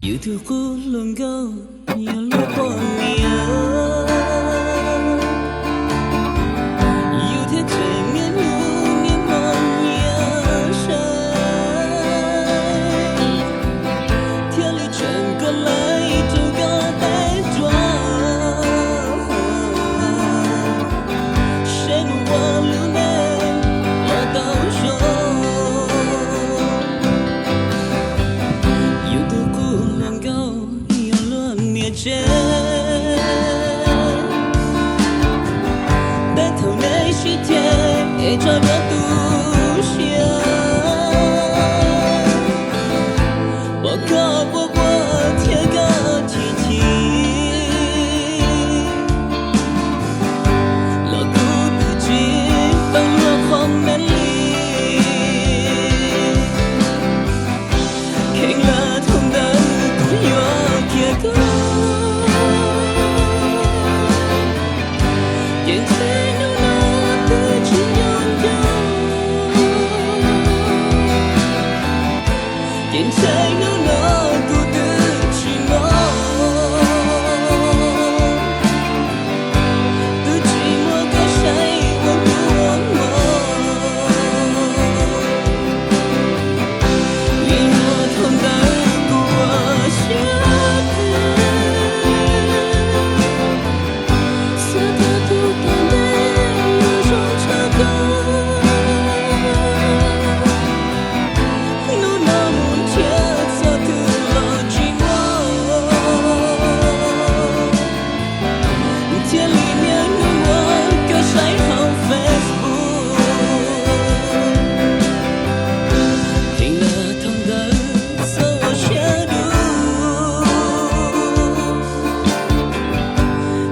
Hidupku lengkap yang lupanya有天见面如你梦阳山天里转过来就该带转谁能忘流泪我都说但头那些天也照着独行我靠我天高体体老古不及放落荒门里看了痛的不要结果眼前有那的只拥有眼前有那孤独寂寞独寂寞的谁问我因我痛的不我想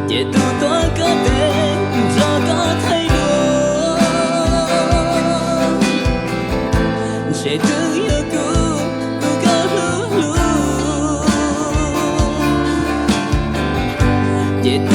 也都多个的这个态度谁都有不够路路也都